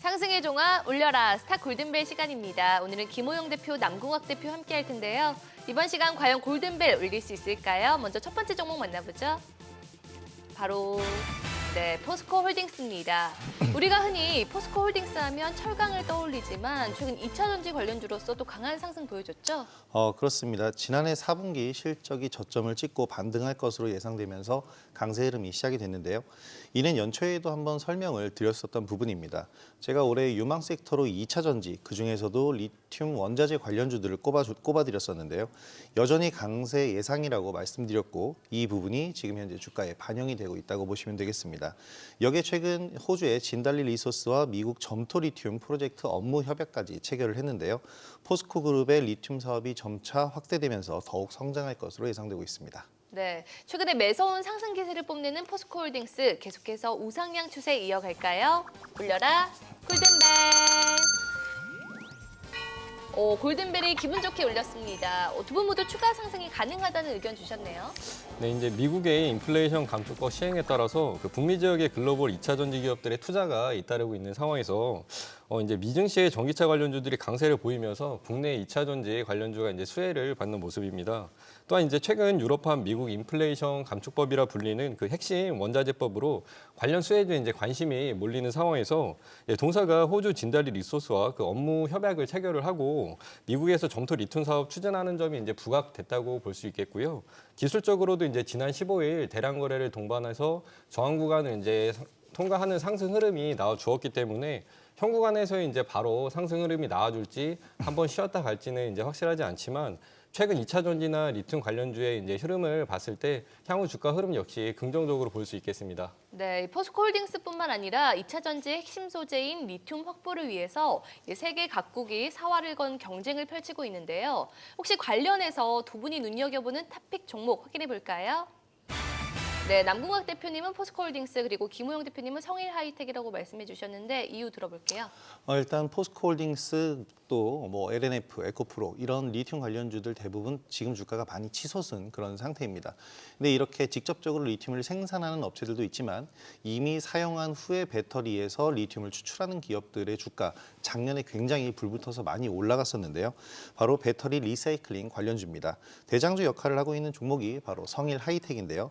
상승의 종아 올려라 스타 골든벨 시간입니다. 오늘은 김호영 대표, 남궁학 대표 함께 할 텐데요. 이번 시간 과연 골든벨 울릴 수 있을까요? 먼저 첫 번째 종목 만나보죠. 바로 포스코 홀딩스입니다. 우리가 흔히 포스코 홀딩스 하면 철강을 떠올리지만 최근 2차 전지 관련주로서 또 강한 상승 보여줬죠? 그렇습니다. 지난해 4분기 실적이 저점을 찍고 반등할 것으로 예상되면서 강세 흐름이 시작이 됐는데요. 이는 연초에도 한번 설명을 드렸었던 부분입니다. 제가 올해 유망 섹터로 2차 전지, 그중에서도 리튬 원자재 관련주들을 꼽아드렸었는데요. 여전히 강세 예상이라고 말씀드렸고 이 부분이 지금 현재 주가에 반영이 되고 있다고 보시면 되겠습니다. 여기에 최근 호주의 진달리 리소스와 미국 점토 리튬 프로젝트 업무 협약까지 체결을 했는데요. 포스코 그룹의 리튬 사업이 점차 확대되면서 더욱 성장할 것으로 예상되고 있습니다. 네, 최근에 매서운 상승 기세를 뽐내는 포스코 홀딩스 계속해서 우상향 추세 이어갈까요? 올려라 골든벨. 골든벨이 기분 좋게 울렸습니다. 두 분 모두 추가 상승이 가능하다는 의견 주셨네요. 네, 이제 미국의 인플레이션 감축법 시행에 따라서 북미 지역의 글로벌 2차 전지 기업들의 투자가 잇따르고 있는 상황에서 이제 미증시의 전기차 관련주들이 강세를 보이면서 국내 2차 전지 관련주가 이제 수혜를 받는 모습입니다. 또한 이제 최근 유럽판 미국 인플레이션 감축법이라 불리는 그 핵심 원자재법으로 관련 수혜주에 이제 관심이 몰리는 상황에서 동사가 호주 진달리 리소스와 그 업무 협약을 체결을 하고 미국에서 점토 리튬 사업 추진하는 점이 이제 부각됐다고 볼 수 있겠고요. 기술적으로도 이제 지난 15일 대량 거래를 동반해서 저항 구간을 이제 통과하는 상승 흐름이 나와 주었기 때문에 현 구간에서 이제 바로 상승 흐름이 나와줄지 한번 쉬었다 갈지는 이제 확실하지 않지만 최근 2차 전지나 리튬 관련주의 이제 흐름을 봤을 때 향후 주가 흐름 역시 긍정적으로 볼 수 있겠습니다. 네, 포스코 홀딩스뿐만 아니라 2차 전지의 핵심 소재인 리튬 확보를 위해서 세계 각국이 사활을 건 경쟁을 펼치고 있는데요. 혹시 관련해서 두 분이 눈여겨보는 탑픽 종목 확인해 볼까요? 네, 남궁학 대표님은 포스코 홀딩스 그리고 김우영 대표님은 성일 하이텍이라고 말씀해 주셨는데 이유 들어볼게요. 일단 포스코 홀딩스 또 LNF, 에코프로 이런 리튬 관련주들 대부분 지금 주가가 많이 치솟은 그런 상태입니다. 근데 이렇게 직접적으로 리튬을 생산하는 업체들도 있지만 이미 사용한 후에 배터리에서 리튬을 추출하는 기업들의 주가 작년에 굉장히 불붙어서 많이 올라갔었는데요. 바로 배터리 리사이클링 관련주입니다. 대장주 역할을 하고 있는 종목이 바로 성일 하이텍인데요.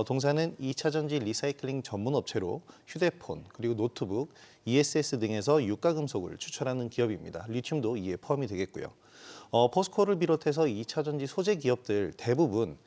동사는 2차 전지 리사이클링 전문 업체로 휴대폰 그리고 노트북, ESS 등에서 유가 금속을 추출하는 기업입니다. 리튬도 이에 포함이 되겠고요. 포스코를 비롯해서 2차 전지 소재 기업들 대부분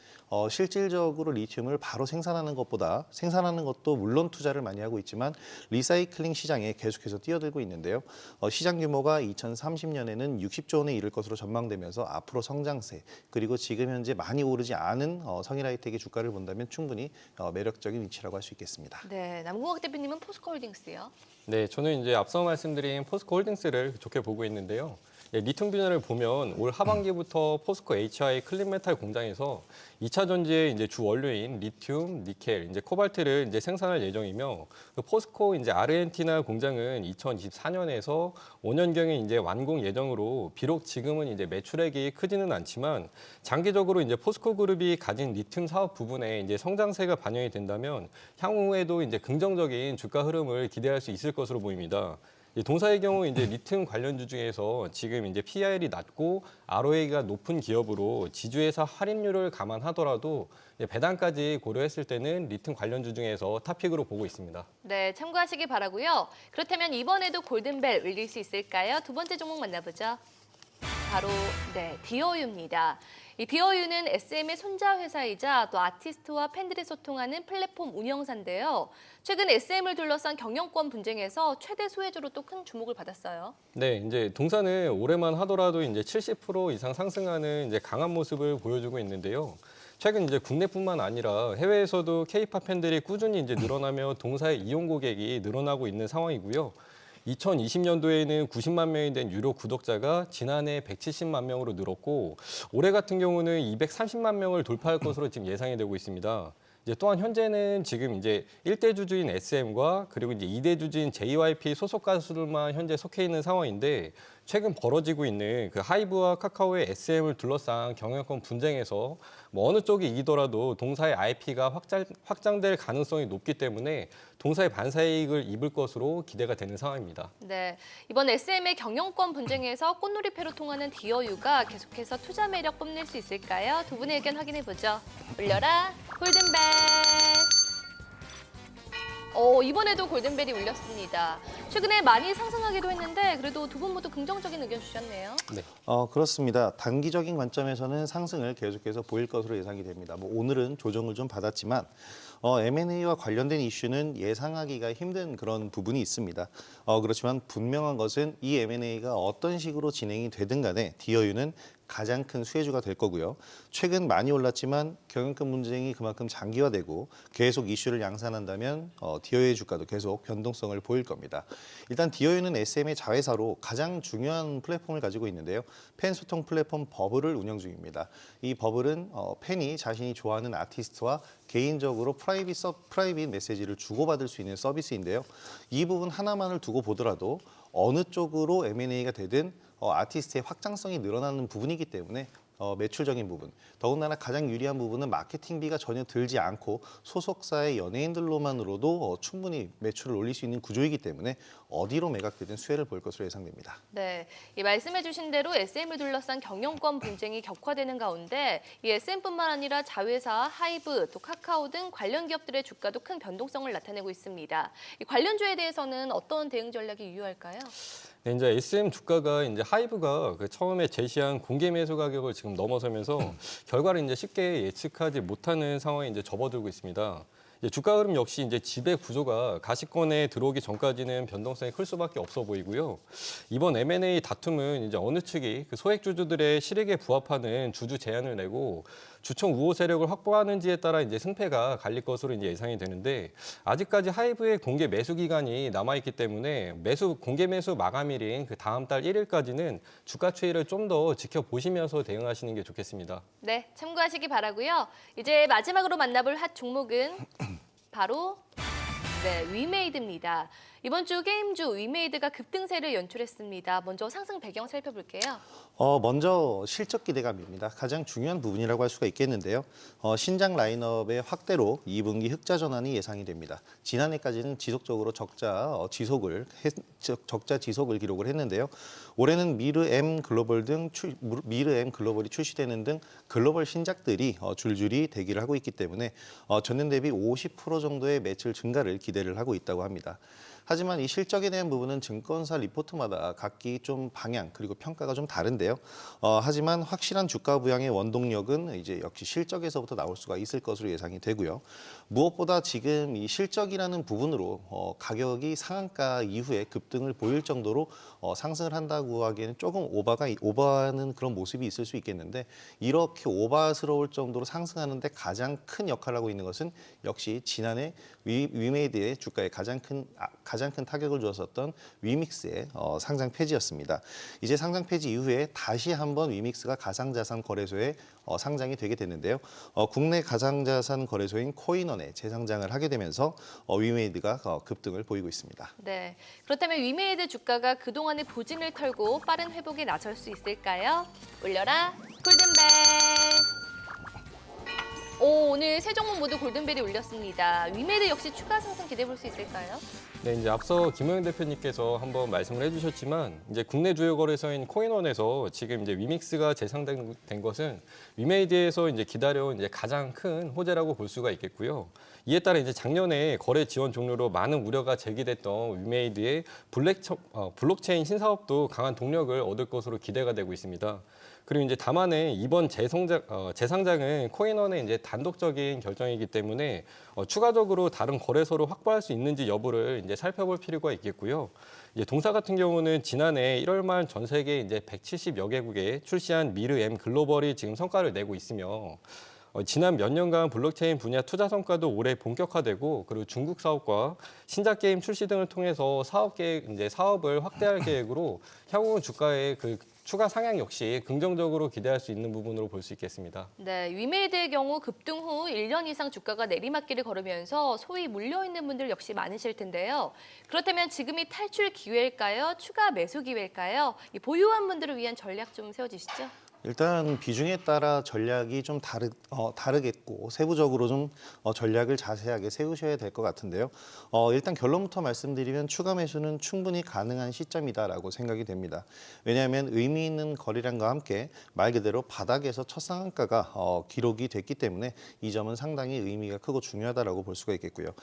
실질적으로 리튬을 바로 생산하는 것보다 생산하는 것도 물론 투자를 많이 하고 있지만 리사이클링 시장에 계속해서 뛰어들고 있는데요. 시장 규모가 2030년에는 60조 원에 이를 것으로 전망되면서 앞으로 성장세 그리고 지금 현재 많이 오르지 않은 성일하이텍의 주가를 본다면 충분히 매력적인 위치라고 할 수 있겠습니다. 네, 남궁학 대표님은 포스코 홀딩스요. 네, 저는 이제 앞서 말씀드린 포스코 홀딩스를 좋게 보고 있는데요. 리튬 분야를 보면 올 하반기부터 포스코 HI 클린메탈 공장에서 2차 전지의 이제 주 원료인 리튬, 니켈, 이제 코발트를 이제 생산할 예정이며 그 포스코 이제 아르헨티나 공장은 2024년에서 5년경에 이제 완공 예정으로 비록 지금은 이제 매출액이 크지는 않지만 장기적으로 이제 포스코 그룹이 가진 리튬 사업 부분에 이제 성장세가 반영이 된다면 향후에도 이제 긍정적인 주가 흐름을 기대할 수 있을 것으로 보입니다. 동사의 경우 이제 리튬 관련주 중에서 지금 이제 PIR이 낮고 ROA가 높은 기업으로 지주회사 할인율을 감안하더라도 배당까지 고려했을 때는 리튬 관련주 중에서 탑픽으로 보고 있습니다. 네, 참고하시기 바라고요. 그렇다면 이번에도 골든벨 울릴 수 있을까요? 두 번째 종목 만나보죠. 바로 디어유입니다. 이 디어유는 SM의 손자 회사이자 또 아티스트와 팬들이 소통하는 플랫폼 운영사인데요. 최근 SM을 둘러싼 경영권 분쟁에서 최대 수혜주로 또 큰 주목을 받았어요. 네, 이제 동사는 올해만 하더라도 이제 70% 이상 상승하는 이제 강한 모습을 보여주고 있는데요. 최근 이제 국내뿐만 아니라 해외에서도 K-팝 팬들이 꾸준히 이제 늘어나며 동사의 이용 고객이 늘어나고 있는 상황이고요. 2020년도에는 90만 명이 된 유료 구독자가 지난해 170만 명으로 늘었고 올해 같은 경우는 230만 명을 돌파할 것으로 지금 예상이 되고 있습니다. 이제 또한 현재는 지금 이제 1대 주주인 SM과 그리고 이제 2대 주주인 JYP 소속 가수들만 현재 속해 있는 상황인데 최근 벌어지고 있는 그 하이브와 카카오의 SM을 둘러싼 경영권 분쟁에서 어느 쪽이 이기더라도 동사의 IP가 확장될 가능성이 높기 때문에 동사의 반사이익을 입을 것으로 기대가 되는 상황입니다. 네, 이번 SM의 경영권 분쟁에서 꽃놀이패로 통하는 디어유가 계속해서 투자 매력 뽐낼 수 있을까요? 두 분의 의견 확인해 보죠. 울려라 골든벨. 이번에도 골든벨이 울렸습니다. 최근에 많이 상승하기도 했는데 그래도 두 분 모두 긍정적인 의견 주셨네요. 네. 그렇습니다. 단기적인 관점에서는 상승을 계속해서 보일 것으로 예상이 됩니다. 오늘은 조정을 좀 받았지만 M&A와 관련된 이슈는 예상하기가 힘든 그런 부분이 있습니다. 그렇지만 분명한 것은 이 M&A가 어떤 식으로 진행이 되든 간에 디어유는 가장 큰 수혜주가 될 거고요. 최근 많이 올랐지만 경영권 분쟁이 그만큼 장기화되고 계속 이슈를 양산한다면 디어유의 주가도 계속 변동성을 보일 겁니다. 일단 디어유는 SM의 자회사로 가장 중요한 플랫폼을 가지고 있는데요. 팬 소통 플랫폼 버블을 운영 중입니다. 이 버블은 팬이 자신이 좋아하는 아티스트와 개인적으로 프라이빗 메시지를 주고받을 수 있는 서비스인데요. 이 부분 하나만을 두고 보더라도 어느 쪽으로 M&A가 되든 아티스트의 확장성이 늘어나는 부분이기 때문에 매출적인 부분, 더군다나 가장 유리한 부분은 마케팅비가 전혀 들지 않고 소속사의 연예인들로만으로도 충분히 매출을 올릴 수 있는 구조이기 때문에 어디로 매각되든 수혜를 볼 것으로 예상됩니다. 네, 이 말씀해주신 대로 SM을 둘러싼 경영권 분쟁이 격화되는 가운데 이 SM뿐만 아니라 자회사, 하이브, 또 카카오 등 관련 기업들의 주가도 큰 변동성을 나타내고 있습니다. 이 관련주에 대해서는 어떤 대응 전략이 유효할까요? 네, 이제 SM 주가가 이제 하이브가 처음에 제시한 공개 매수 가격을 지금 넘어서면서 결과를 이제 쉽게 예측하지 못하는 상황에 이제 접어들고 있습니다. 이제 주가 흐름 역시 이제 지배 구조가 가시권에 들어오기 전까지는 변동성이 클 수밖에 없어 보이고요. 이번 M&A 다툼은 이제 어느 측이 그 소액 주주들의 실익에 부합하는 주주 제한을 내고 주총 우호 세력을 확보하는지에 따라 이제 승패가 갈릴 것으로 이제 예상이 되는데 아직까지 하이브의 공개 매수 기간이 남아 있기 때문에 공개 매수 마감일인 그 다음 달 1일까지는 주가 추이를 좀 더 지켜보시면서 대응하시는 게 좋겠습니다. 네, 참고하시기 바라고요. 이제 마지막으로 만나볼 핫 종목은 바로 위메이드입니다. 이번 주 게임주 위메이드가 급등세를 연출했습니다. 먼저 상승 배경 살펴볼게요. 먼저 실적 기대감입니다. 가장 중요한 부분이라고 할 수가 있겠는데요. 신작 라인업의 확대로 2분기 흑자 전환이 예상이 됩니다. 지난해까지는 지속적으로 적자 지속을 기록을 했는데요. 올해는 미르 M 글로벌이 출시되는 등 글로벌 신작들이 줄줄이 대기를 하고 있기 때문에 전년 대비 50% 정도의 매출 증가를 기대를 하고 있다고 합니다. 하지만 이 실적에 대한 부분은 증권사 리포트마다 각기 좀 방향 그리고 평가가 좀 다른데요. 하지만 확실한 주가 부양의 원동력은 이제 역시 실적에서부터 나올 수가 있을 것으로 예상이 되고요. 무엇보다 지금 이 실적이라는 부분으로 가격이 상한가 이후에 급등을 보일 정도로 상승을 한다고 하기에는 조금 오버하는 그런 모습이 있을 수 있겠는데 이렇게 오버스러울 정도로 상승하는데 가장 큰 역할을 하고 있는 것은 역시 지난해 위메이드의 주가에 가장 큰 타격을 주었었던 위믹스의 상장 폐지였습니다. 이제 상장 폐지 이후에 다시 한번 위믹스가 가상자산 거래소에 상장이 되게 됐는데요. 국내 가상자산 거래소인 코인원에 재상장을 하게 되면서 위메이드가 급등을 보이고 있습니다. 네, 그렇다면 위메이드 주가가 그동안의 부진을 털고 빠른 회복에 나설 수 있을까요? 올려라 골든벨. 오늘 세 종목 모두 골든벨이 울렸습니다. 위메이드 역시 추가 상승 기대해 볼 수 있을까요? 네, 이제 앞서 김호영 대표님께서 한번 말씀을 해주셨지만 이제 국내 주요 거래소인 코인원에서 지금 이제 위믹스가 재상된 것은 위메이드에서 이제 기다려온 이제 가장 큰 호재라고 볼 수가 있겠고요. 이에 따라 이제 작년에 거래 지원 종료로 많은 우려가 제기됐던 위메이드의 블록체인 신사업도 강한 동력을 얻을 것으로 기대가 되고 있습니다. 그리고 이제 다만에 이번 재상장은 코인원의 이제 단독적인 결정이기 때문에 추가적으로 다른 거래소를 확보할 수 있는지 여부를 이제 살펴볼 필요가 있겠고요. 이제 동사 같은 경우는 지난해 1월 말 전 세계 이제 170여 개국에 출시한 미르 M 글로벌이 지금 성과를 내고 있으며 지난 몇 년간 블록체인 분야 투자 성과도 올해 본격화되고 그리고 중국 사업과 신작 게임 출시 등을 통해서 사업을 확대할 계획으로 향후 주가의 그 추가 상향 역시 긍정적으로 기대할 수 있는 부분으로 볼 수 있겠습니다. 네, 위메이드의 경우 급등 후 1년 이상 주가가 내리막길을 걸으면서 소위 물려있는 분들 역시 많으실 텐데요. 그렇다면 지금이 탈출 기회일까요? 추가 매수 기회일까요? 이 보유한 분들을 위한 전략 좀 세워주시죠. 일단 비중에 따라 전략이 좀 다르겠고 세부적으로 좀 전략을 자세하게 세우셔야 될 것 같은데요. 일단 결론부터 말씀드리면 추가 매수는 충분히 가능한 시점이다라고 생각이 됩니다. 왜냐하면 의미 있는 거래량과 함께 말 그대로 바닥에서 첫 상한가가 기록이 됐기 때문에 이 점은 상당히 의미가 크고 중요하다라고 볼 수가 있겠고요.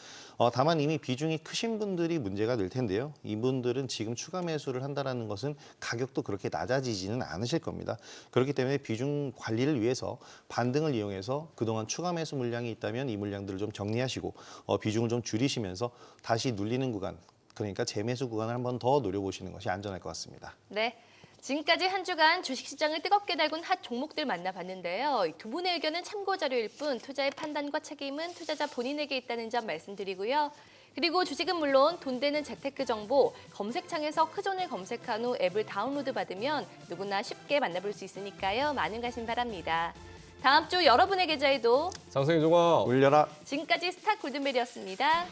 다만 이미 비중이 크신 분들이 문제가 될 텐데요. 이분들은 지금 추가 매수를 한다는 것은 가격도 그렇게 낮아지지는 않으실 겁니다. 그렇기 때문에 비중 관리를 위해서 반등을 이용해서 그동안 추가 매수 물량이 있다면 이 물량들을 좀 정리하시고 비중을 좀 줄이시면서 다시 눌리는 구간, 그러니까 재매수 구간을 한번 더 노려보시는 것이 안전할 것 같습니다. 네. 지금까지 한 주간 주식시장을 뜨겁게 달군 핫 종목들 만나봤는데요. 두 분의 의견은 참고 자료일 뿐 투자의 판단과 책임은 투자자 본인에게 있다는 점 말씀드리고요. 그리고 주식은 물론 돈 되는 재테크 정보 검색창에서 크존을 검색한 후 앱을 다운로드 받으면 누구나 쉽게 만나볼 수 있으니까요. 많은 관심 바랍니다. 다음 주 여러분의 계좌에도 상승의 종아 올려라. 지금까지 스타 골든벨이었습니다.